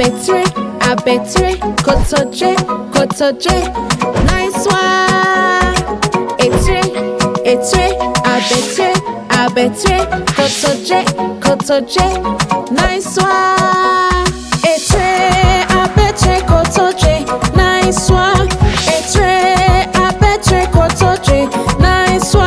Abatire, Abatire, Kotodwe, Kotodwe, nice one. Atire, Atire, Abatire, Abatire, Kotodwe, Kotodwe, nice one. Atire, Abatire, Kotodwe, nice one. Atire, Abatire, Kotodwe, nice one.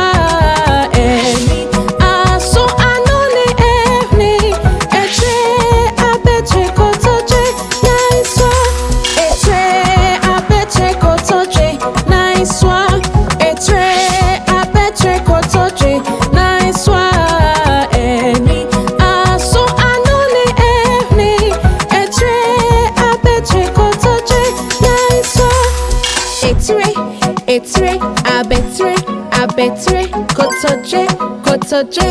Atire, Abatire, Abatire, Kotodwe, Kotodwe,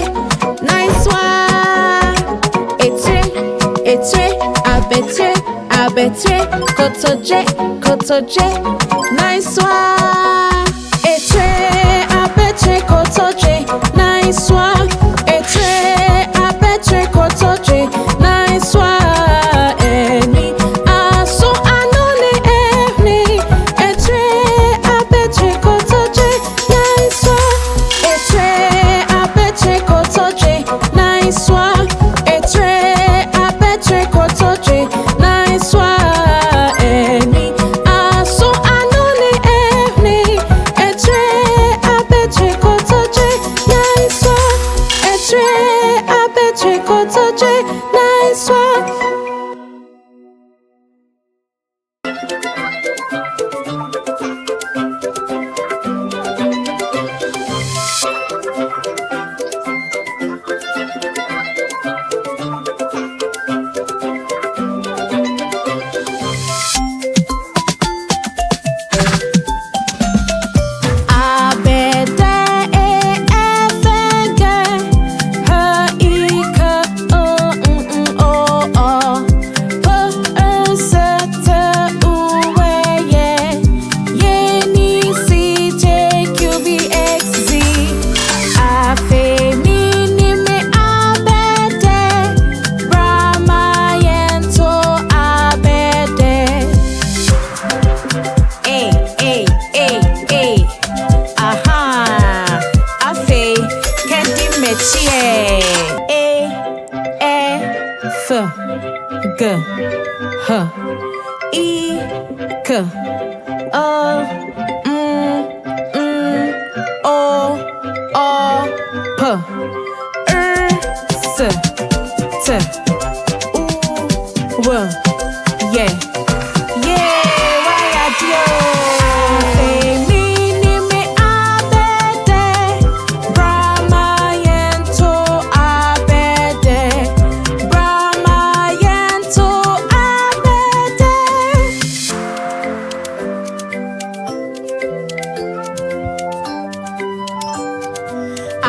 nice one. Atire, Atire, Abatire, Abatire, Kotodwe, Kotodwe, nice one. Atire, Abatire, Kotodwe, nice one. Atire, Abatire, Kotodwe, nice one.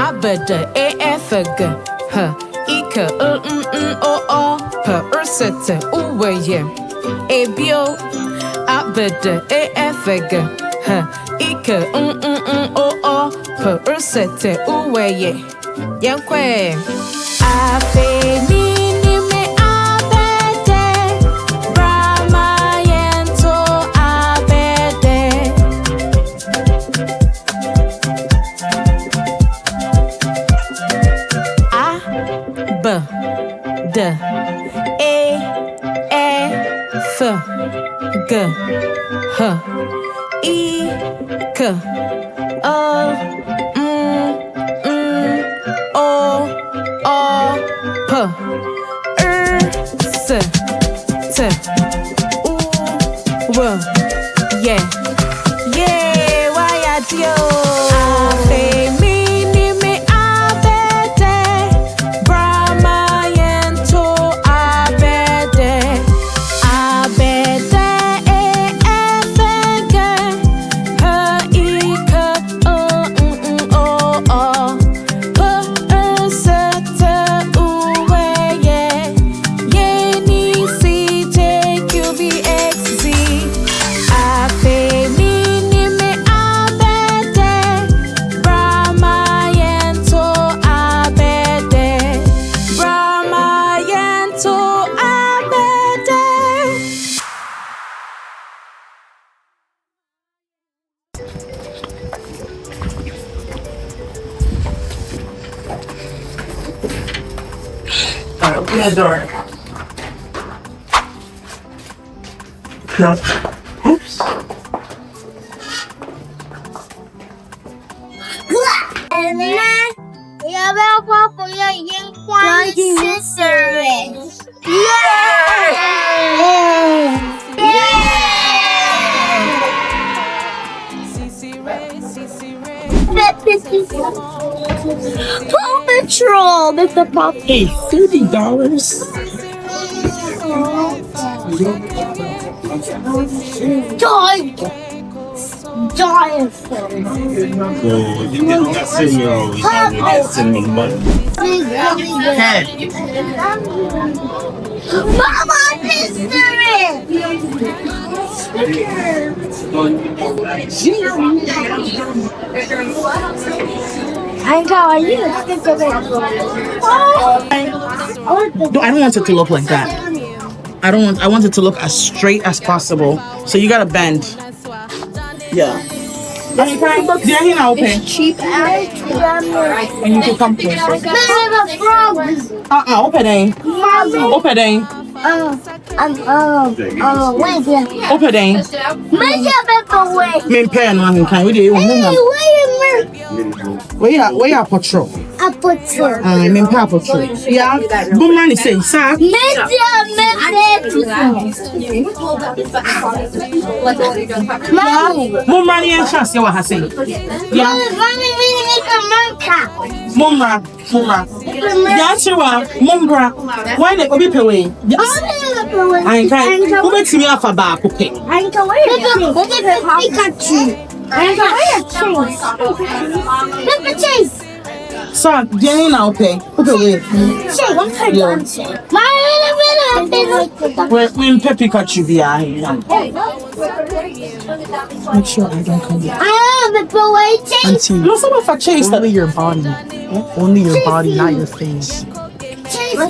Abede efege ha ike o per ursete uweye ebio abede efege ha ike o per ursete uweye yankwe afe ni me abede brahma yento abede B D E F G H I K O P S T U W yeah why adio afe mi ni me abede brahma yento abede abede e efege ha ike Open the door. No. Oops. And then要不要花不要烟花Sisire? Paw Patrol, Mr. Pop. Hey, $30. Giant. You get that signal. You have that signal button. Hey. Mama, I don't want it to look like that. I want it to look as straight as possible. So you gotta bend. Yeah. It's cheap And you can come closer. Open it. Open it. Open it. Me pen one kind. We did. Where you patrol? I'm in patrol. Yeah. Woman is saying, sir. Woman and chance you are saying. Yeah. Mumra. That's you are. Mumra. Why they go be away? I can't. Who makes me off a bar? Okay. I can wear Pikachu. Look at Chase. So, Jenny now pay. Okay, wait. When Pikachu be here. Make sure I don't come here. I love it, but wait, Chase. No, some of a chase that Only your body. Only your body, not your face. I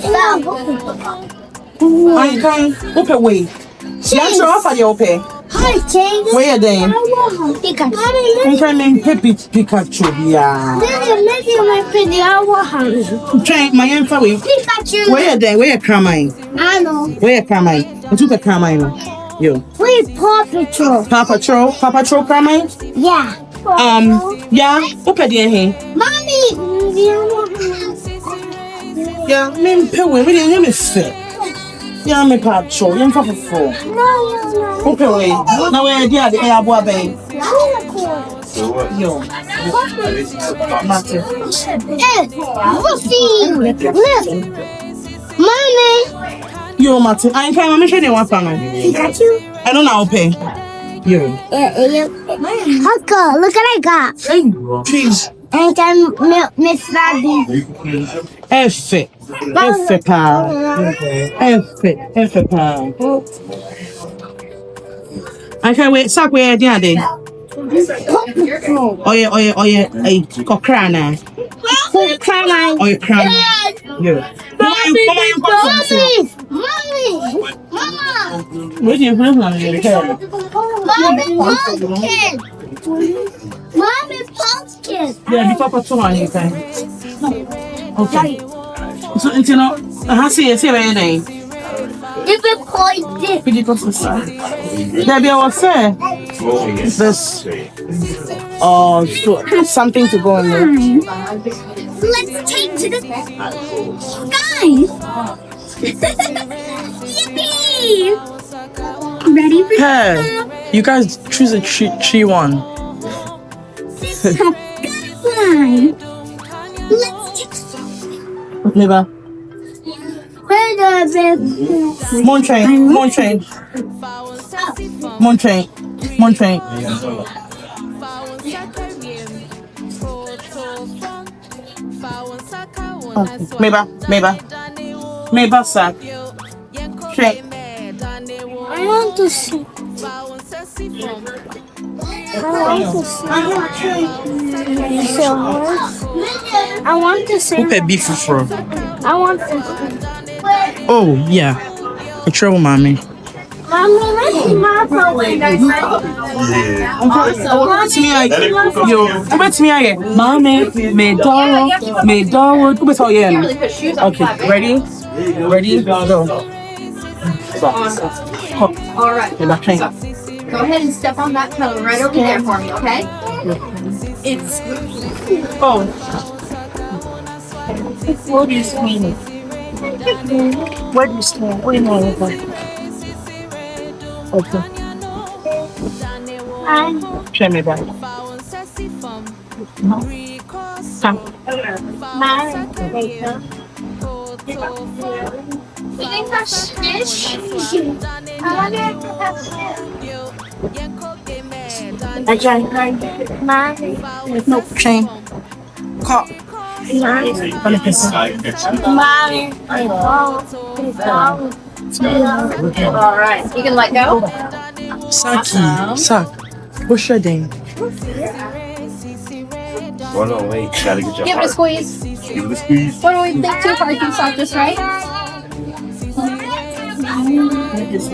can't. Okay, wait. Yes, you're off at your pay. Hi, Chase. Where are they? Pikachu. I'm trying to Pikachu. Yeah. Trying my info. Pikachu. Where are they? Where are Carmine? I know. Where are Carmine? What's the Carmine? You. Where's Paw Patrol? Paw Patrol? Paw Patrol Carmine? Yeah. Yeah. Open the here. Mommy. Yeah, me pay we didn't even fit. Yeah, me patrol. You for four. No. Okay, wait. Now we're there. The air boy, babe. Yo. Matthew. Look. Mommy. Yo, Matthew. I can't make sure they want family. Pikachu. I don't know. Pay. Yo. Hucker, look what I got. Please. And then Miss Daddy. F it. F it, pal. F it, pal. I can't wait. Stop where they are. Oh yeah. Hey, Cochrana. Oh, you crying? Yeah. Mommy. Mama. Where do you put on your head? Mommy pumpkin. Yeah, the papa too on your time. Okay. So, you know, I see where you're going. If it point this. Could you go to the side? Debbie, I was saying, this, so something to go in there. Let's take to the sky. Yippee! Ready for Hey, you guys choose a tree one. fly. Let's take Never. Where does it? Mon train. Maybe, sir. Train. I want to see. I want to see. Who pay beef for? I want to. Oh, yeah. Control, mommy. Mommy, let's see my Mommy, me dog. Okay, ready? Ready? Go. All right. You're not trained. Go ahead and step on that toe right over there for me, okay? It's Oh. What do you mean? What do you stand? What do you mean? Okay. Show me that. Come. You think that's fish? I wonder if that's I can't. Mommy. No chain. Cop. Mommy. all right. You can let go. Saki. Sak. What's your name? Hold on, wait. Gotta get your Give it a heart. squeeze. Give it a squeeze. What do we think too hard can stop this, right? Does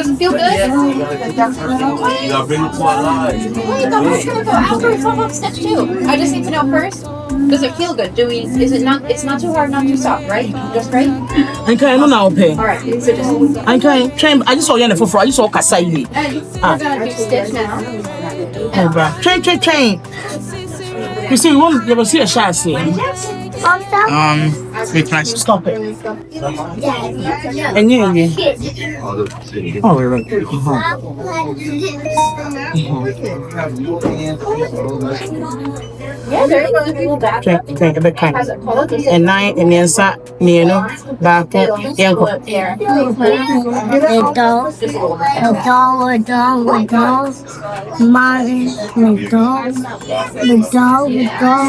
it feel good? You gotta bring it to our lives. Wait, no, we're gonna go after it's off stitch too. I just need to know first. Does it feel good? Is it not? It's not too hard, not too soft, right? Just right. Okay, no now pay. All right. So just. Okay, train. I just saw you on the phone. I just saw Kasai. And we're gonna do stitch now. Oh, bro. Train. You see, you will see a shot here. Wait, can I stop it? And yeah. Oh, we're right. Yeah, there you go. Feel that. Train, a bit kind. Has it cold? And nine, and then sat, me, back, yanko. There.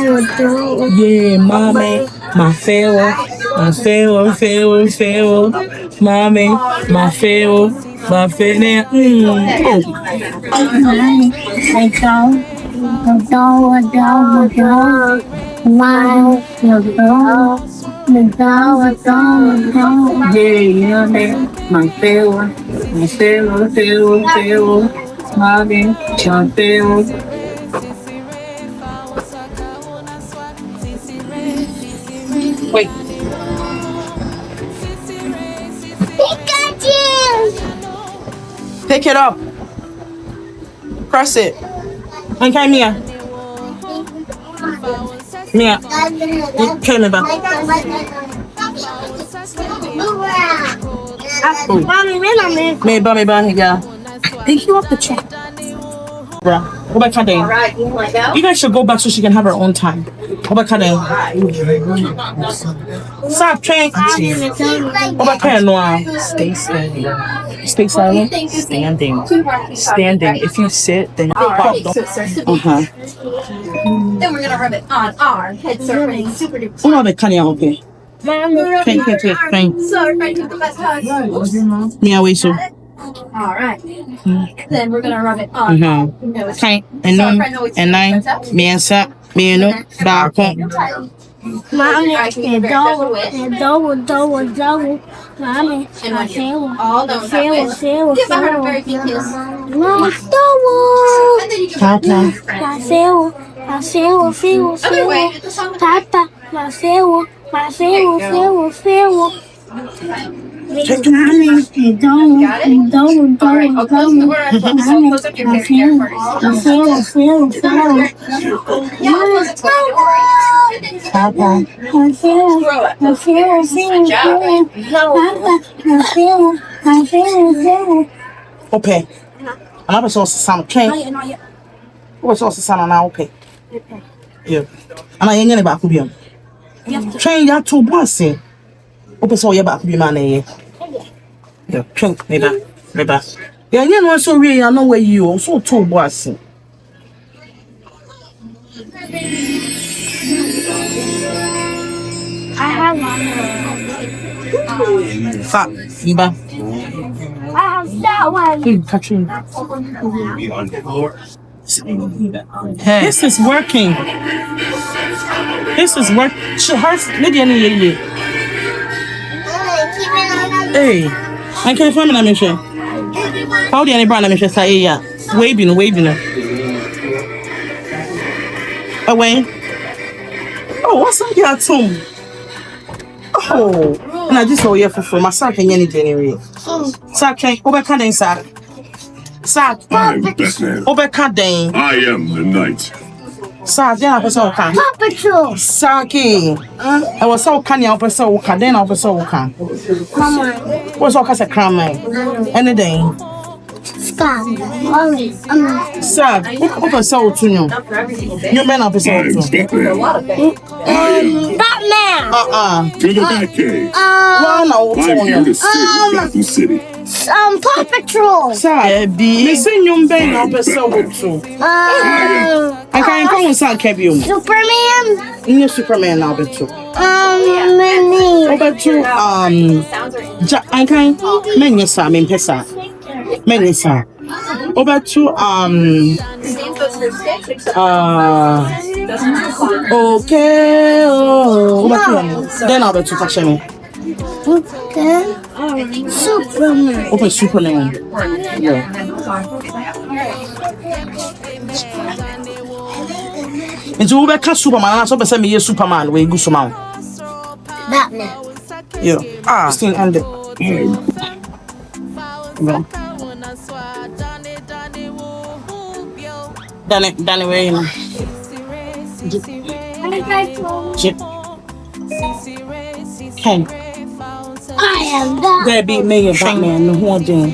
Yeah, mommy, my favorite, mommy, my favorite. Wait. Pick it up. Press it. Okay, Mia. Tell me about. Me, yeah. Pick you up the check. Bruh. Go back to All right. You can let go. You guys should go back so she can have her own time. Go back to Stop, train. Go back to Noah. Stay standing. Stay silent. Standing. Too hard can stop. Standing. If you sit, then All right. So it starts to beat. Then we're gonna rub it on our head surfing. Super duper. Who have a canny out here? Train. So right to the best hug. Me away so. All right. Then we're gonna rub it on. Nose. Train. And none. And nine. Me and sat. Me and back home. Mommy, Alright, can you be very careful with? Mommy, And when you all don't feel, give her a very big kiss. Mama, And then you can Papa. other way. Get the song. Papa, Take mommy. Got it? All right. I'll close the door. I'll close up your hair here first. Yeah, I'll close it for you. Don't worry. And then you Papa. throw it. Good job. Okay. I'm not supposed to sound train. What's also sound now? Okay. Yeah. And I ain't gonna back with you. Train ya two bossy. Open so you back with man here. Yeah, train neighbor. Yeah, you know so really I know where you are. So two bossy. I have Fat, neighbor. that one. Katrina. Be on the floor. Hey. This is working. This is work. Maybe any Hey, I can't find my mission. How do you brand mission say yeah? Waving. Away. Oh, what's up here, Tom? Oh, Oh, and I just saw you for my son can any generate. Sack train, overcut and sack. Sack, I'm Batman. overcut dang. I am the knight. Sack, then I was all can. Paw Patrol. Sacky. I was so canny, I was so can, then I was so can. What's all cast a cram, any day. Scott. Sack, over so to you. You men up is all I'm to. Batman. Batman. To the Batcave. One out I'm here to to save Gotham City. Paw Patrol. Sack, missing your bang up is so to. I can't go and sack cabin. Superman. In Superman now, but too. Mini. Over to, I can't, many Sam in Pesa. Many Sam. Over to, okay, oh, then I'll be to catch me. Okay. Superman. Open Superman. Yeah. Into Uber catch Superman, I saw the same year Superman, where you go Superman. Batman. Yeah. Still ended. No. Danny, where you know? Chip. Ken. I am Batman. There be me and Batman, no one doing.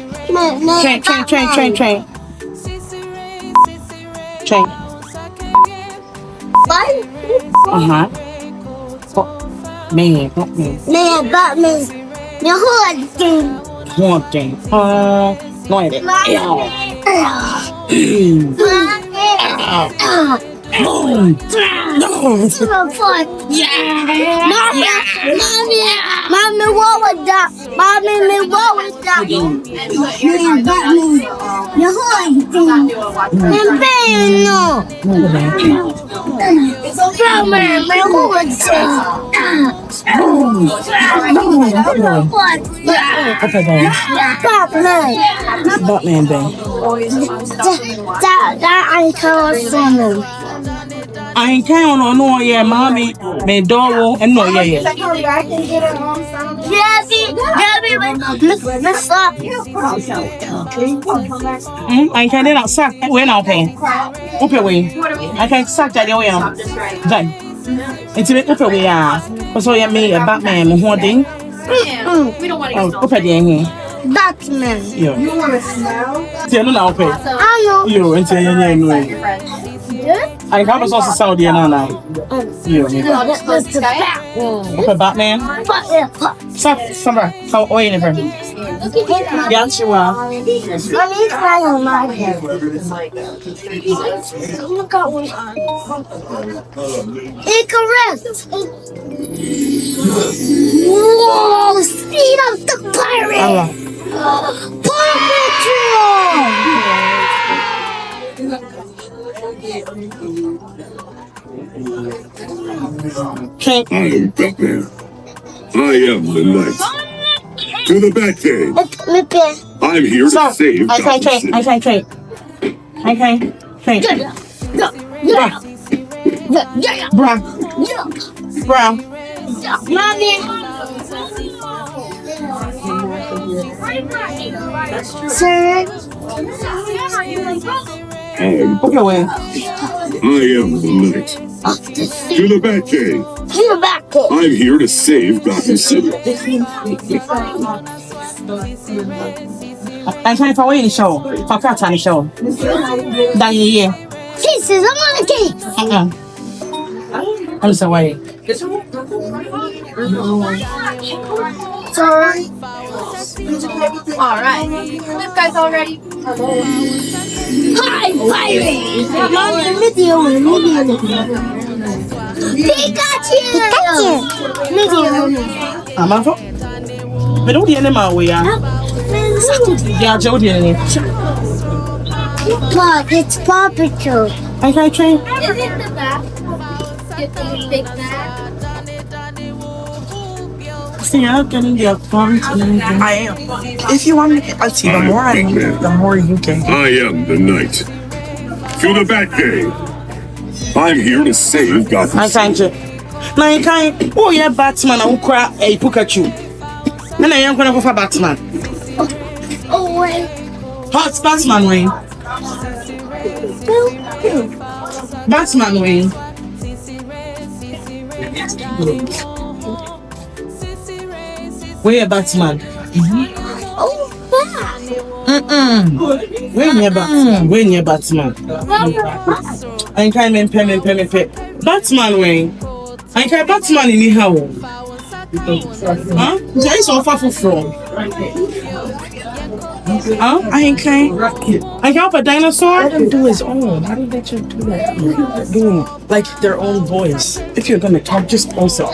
Train. Man, Batman. Batman. The hood thing. One thing. No idea. Mommy, what was that? Mommy, what was that? Batman. The hood thing. No. Batman, who was that? Batman, babe. That I can't see. I ain't counting on no, yeah, mommy, me dog, and no, yeah. I can't do that, suck. We're not paying. Up away. I can't suck that way. Done. It's a bit up away. So, yeah, me, a Batman, holding. We don't want to Oh, up at the end. Batman. Yeah. You want to smell? Yeah, no, pay. I know. You, and say, yeah, I have a sauce of sound here now. Yeah. That's the Batman. Up a Batman. Suck, somewhere. How are you, never? Yeah, she will. Let me try on my head. Look at one. Incorrect. Whoa! Speed of the pirate. Paw Okay. I am Batman. I am the knight. To the Batcave. Patrol. I'm here to save I Gotham can't City. Brown. Mommy. Sir. Up away. I am the knight. To the Batcave. You're back there. I'm here to save Gotham City. I'm trying for away the show. For cat on the show. That year. Kisses, I'm on a cake. I'm sorry. Sorry. Alright. You guys all ready? Hi, pirate. Mommy, medium. Pikachu. I'm out. But don't get them out way. Yeah, Joe did it. Pop, it's Paw Patrol. I can't train. Is it the back? Get the big bag. See, I'm getting the account. I am. If you want me to see, the more I need, the more you can get. I am the knight. To the Batcave. I'm here to save Gotham I City. can't. Now you can't. Oh yeah, Batman. I will cry a Pikachu. And I am gonna go for Batman. Oh wait. Hot Batman way. Batman way. Where Batman? Oh, Where near Batman? Where near Batman? I can't pay. Batman way. I can't Batman in the house. Huh? There is offer for from. Huh? I can't help a dinosaur. Let him do his own. How did they just do that? Do like their own voice. If you're gonna talk, just also.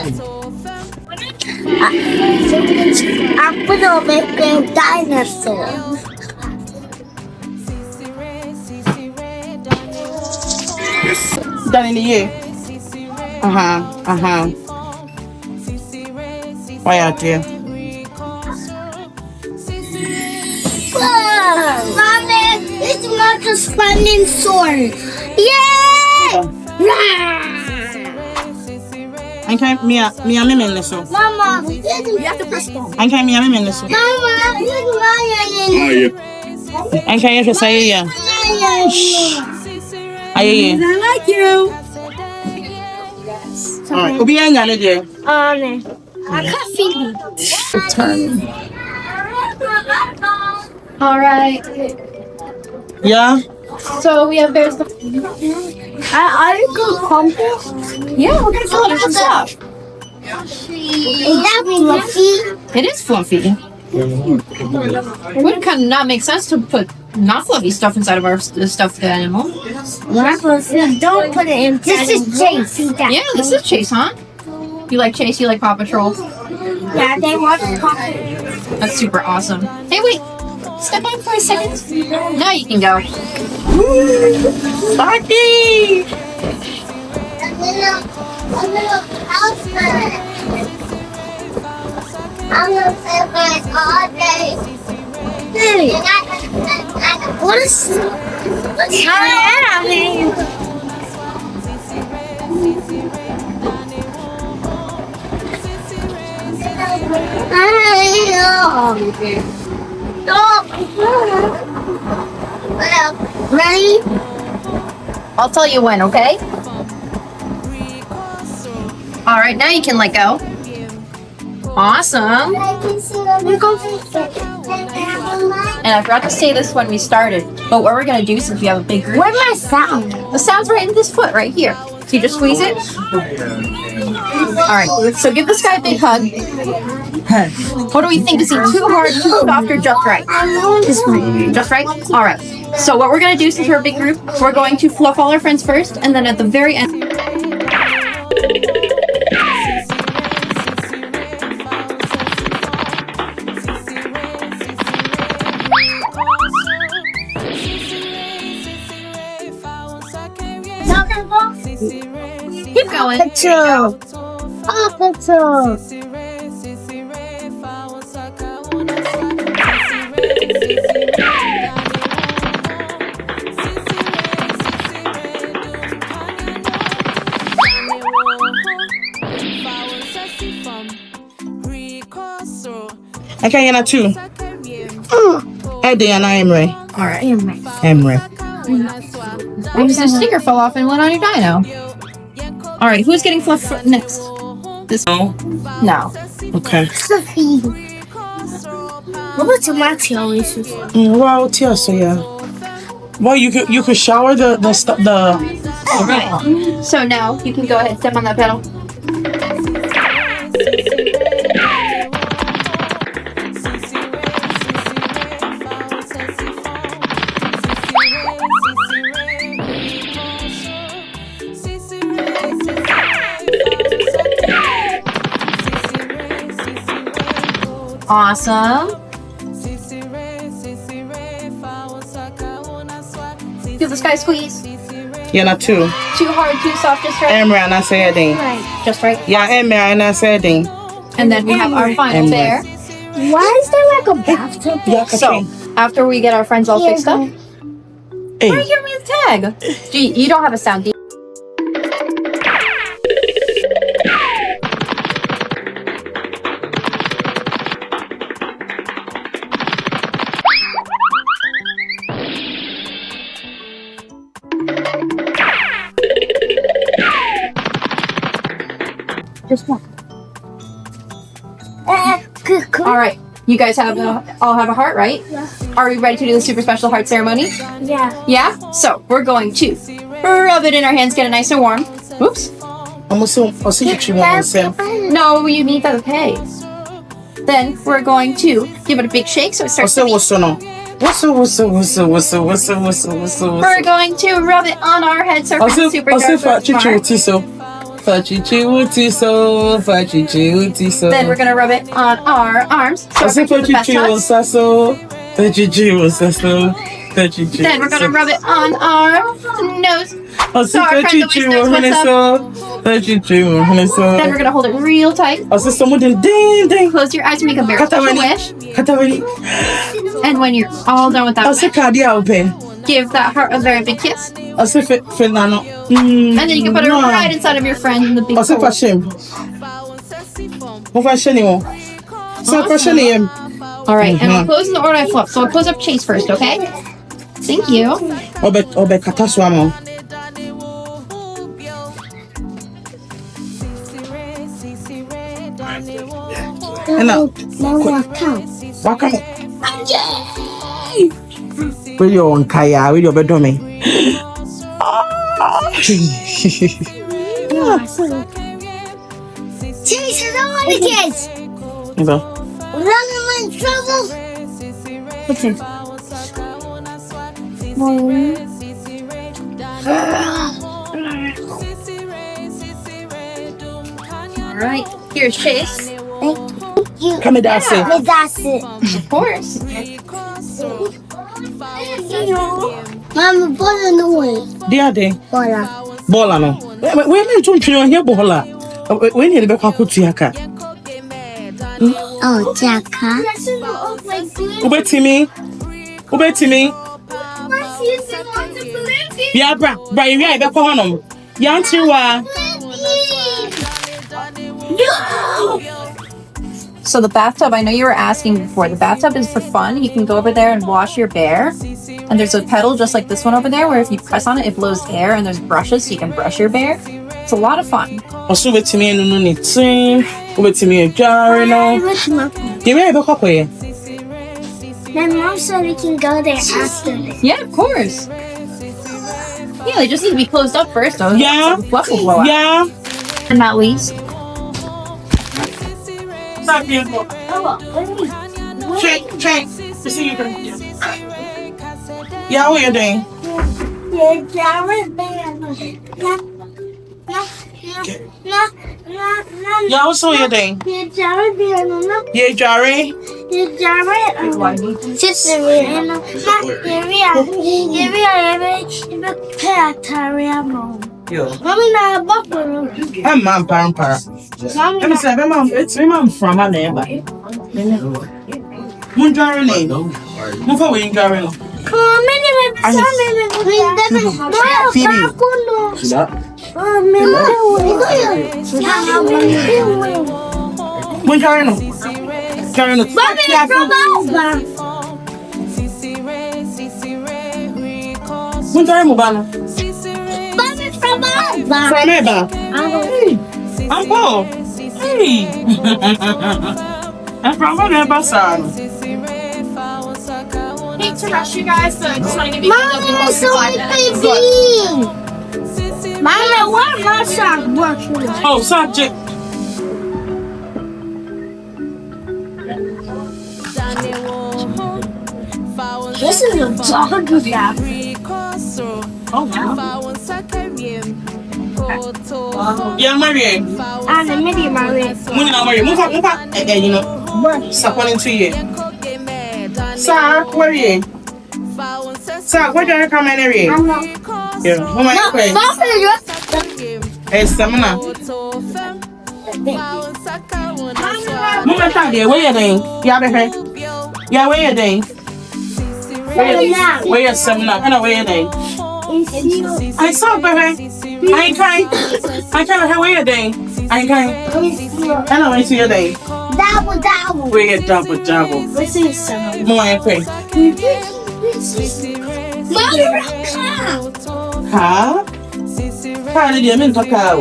I'm gonna make a dinosaur. Done in the year. Why out there? Mommy, it's not a spinning sword. Yay! I can't me so. Mama, you have to press down. I can't me so. Mama, I can't just say yeah. I like you. Alright, Obi anya ne there. I can't feed you. All right. Yeah. So we have bears. Are you going to crumble? Yeah, we're gonna fill it with some stuff. Is that fluffy? It is fluffy. It would kind of not make sense to put not fluffy stuff inside of our stuffed animal. Don't put it in. This is Chase. Yeah, this is Chase, huh? You like Chase? You like Paw Patrol? Yeah, they want to. That's super awesome. Hey, wait. Step on for a second. Now you can go. Party! A little house. I'm gonna play with all day. Hey, what's happening? Ready? I'll tell you when, okay? All right, now you can let go. Awesome. And I forgot to say this when we started, but what we're gonna do since we have a big group, Where's my sound? the sound's right in this foot right here. So you just squeeze it. All right, so give this guy a big hug. What do we think? Is he too hard, too soft, or just right? Just right? All right. So what we're gonna do since we're a big group, we're going to fluff all our friends first, and then at the very end. Keep going. Patrol. Oh, Patrol. I can't hear too. Eddie and Emre. All right. Emre. Oops, the sticker fell off and went on your dino. All right, who's getting fluffed next? This No. No. Okay. Sophie. What about tomato always? Well, so yeah. Well, you could shower the stuff the. All right. So now you can go ahead and step on that pedal. Awesome. Give this guy a squeeze. Yeah, not too. Too hard, too soft, just right. Emre and I say Eddie. Just right. Yeah, Emre and I say Eddie. And then we have our final bear. Why is there like a bathtub? Yeah, So after we get our friends all fixed up, why Hey. are you giving me the tag? Gee, you don't have a sound. Do you? Just one. All right. You guys all have a heart, right? Yeah. Are we ready to do the super special heart ceremony? Yeah. Yeah? So we're going to rub it in our hands, get it nice and warm. Oops. I'll see you No, you need that to pay. Then we're going to give it a big shake so it starts to beat. We're going to rub it on our head so it's super dark. Then we're going to rub it on our arms. So then we're going to rub it on our nose. So our friend always knows what's up. Then we're going to hold it real tight. Close your eyes and make a very special wish. And when you're all done with that wish, give that heart a very big kiss. And then you can put it right inside of your friend in the big hole. All right, and we'll close in the order I flipped. So we'll close up Chase first, okay? Thank you. With your kaya, with your bedroom. Chase is all the kids. Running in trouble. What's this? All right, here's Chase. Come and that's it. That's it. Of course. Mama, bola no way. Dear day. Bola no. When you don't feel here, bola. When you back to Yaka. Oh, Jaka. Ubeti me. Yeah, bra, you are back home. Yantiwa. So the bathtub, I know you were asking before. The bathtub is for fun. You can go over there and wash your bear. And there's a pedal just like this one over there where if you press on it, it blows air and there's brushes so you can brush your bear. It's a lot of fun. Also, ubeti me no need to. Ubeti me a jar no. Give me a book here. My mom said we can go there after this. Yeah, of course. Yeah, they just need to be closed up first. Though. Yeah. Fluff will blow out. Yeah. And not least. Check. Yeah, what are you doing? Yeah, what's all you doing? Yeah, Jerry. I'm mom, para. Let me say, it's my mom from my neighbor. Moon Jerry name. Move away, Jerry. Phoebe. Moon Jerry. From Eba. Uncle. Hey. I'm from Eba, son. Hate to rush you guys, so I just want to give you Mama, so baby. Mama, what my sock working? Oh, subject. This is a dog nap. Oh, wow. Yeah, Marie. I'm a medium, Marie. Move up. And you know, stop on into you. Sir, where are you? Sir, where do you come in here? I'm not. Yeah, who am I? Hey, Stamina. Mama, where you doing? Yeah, where you doing? Where you Stamina? I know where you doing. I saw, baby. I can't where you doing. I know where you doing. Double. Where you double. This is some. More pay. Huh? Car did you mean to cow?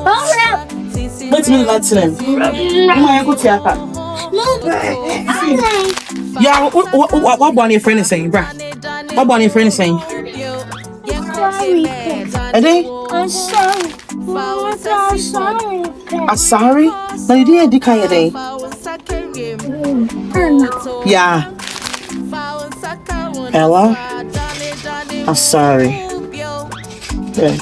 Hold up. Wait a minute, that's him. My go theater. Yeah, what one your friend is saying, bruh? What one your friend is saying? Are they? I'm sorry. I'm sorry. I'm sorry? No, you didn't decay a day. Yeah. Ella? I'm sorry. Yeah.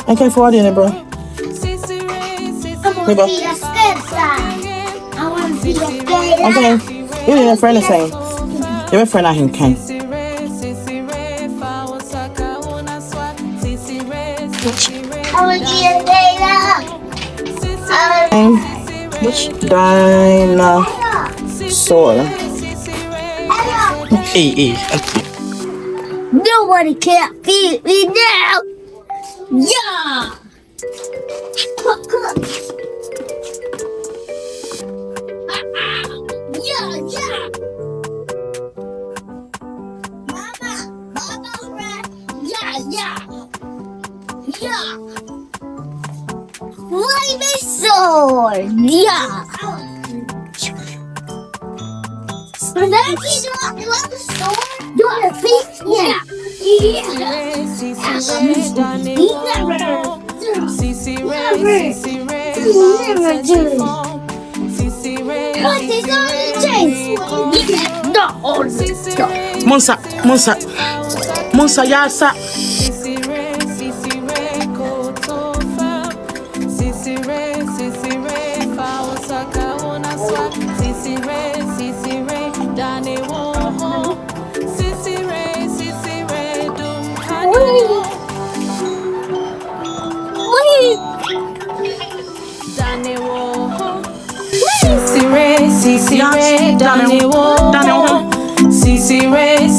Okay, forward in it, bro. I want to see the scared side. I want to see the scared side. Okay. You need a friend to say. You're a friend of him, Ken. I want to see the scared side. Which dinosaur? Hey. Nobody can't beat me now. Yeah. Yeah. Mama, yeah. Why my sword? Yeah. You want the sword? You want the feet? Yeah. Never do it. What is on the chase? No. Monsa, yasa.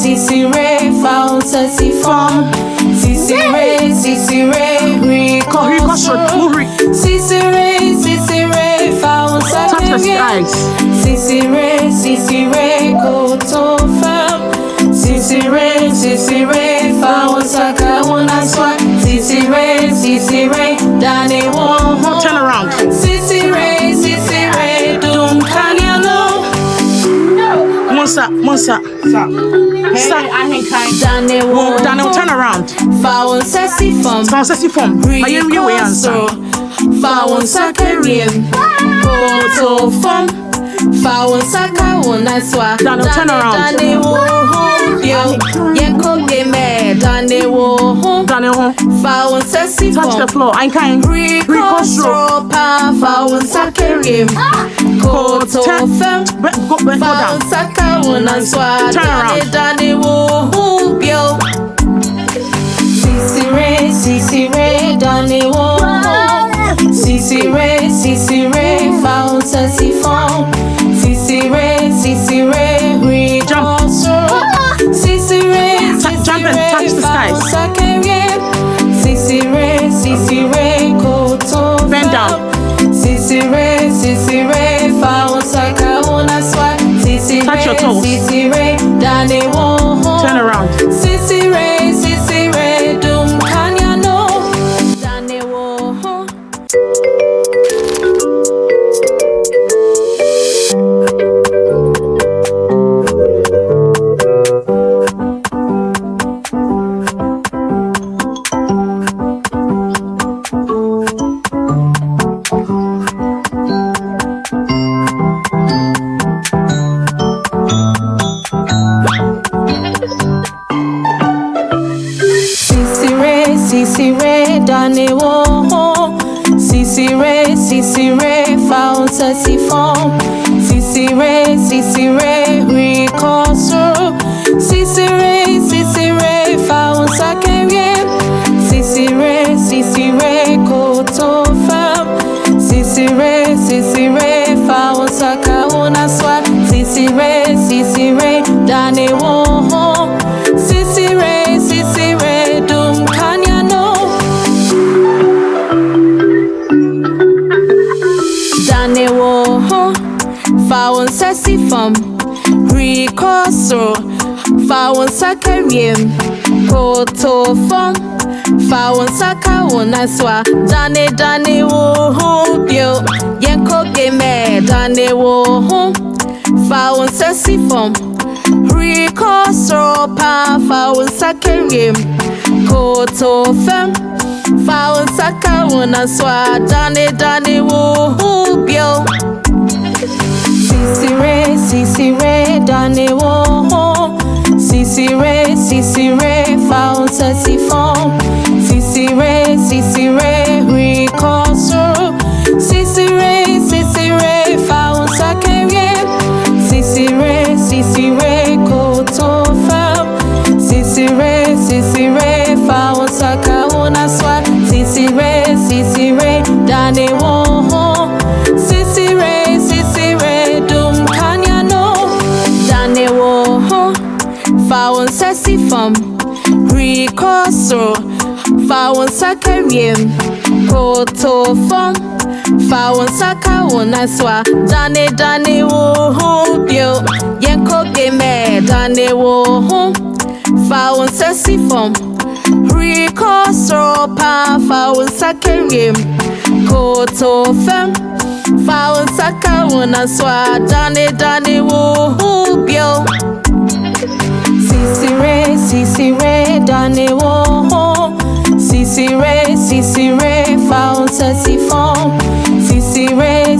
Sisire, found sassy form. Sisire, recovery. Sisire, found sassy Sisire, Kotodwe. Sisire, found Sakawuna swat. Sisire, Dane wo. Turn around. Sisire, dum kanyano. Monsa. Daniel, turn around. Found sassy form. My you way answer. Found Sakarian. Kotodwe. Found Sakawuna swat. Daniel, turn around. Daniel, found sassy touch the floor. I can't reconstruct. Found Sakarian. Kotodwe. Go down. Turn around. Sisire, Dane wo. Sisire, found sassy form. Sisire, reconstruct. Jump and touch the skies. Sisire, Kotodwe. Bend down. Sisire, found Sakawuna swat. Touch your toes. Sisire, Dane wo. Turn around. Sisire, dum kanyano. Dane wo. Sisire, Dane wo. Sisire, found sassy form. Sisire, reconstruct. Sisire, found Sakarian. Sisire, Kotodwe. Sisire, found Sakawuna swat. Sisire, Dane wo. Sisire, dum kanyano. Dane wo. Found sassy form. Ricosro, Fawon Sakarium, Koto Fong, Fawon Saka Wonaswa, Dane wo bio, Yanko Game, Dane wo, Fawon Sessifom, Ricosro, Pa, Fawon Sakarium, Koto Fem, Fawon Saka Wonaswa, Dane wo bio. Sisire, dane wo. Sisire, found sassy form. Sisire, reconcile. Sisire, found sakerie. Sisire, koto fam. Sisire, found sakauna swat. Sisire, dane wo. Fawon sesi fam, ricosro, fawon sakariem, koto fam, fawon saka wonaswa, dane wo bio, yenko game, dane wo, fawon sesi fam, ricosro pa, fawon sakariem, koto fam, fawon saka wonaswa, dane wo bio. Sisire, dane wo. Sisire, found sassy form. Sisire,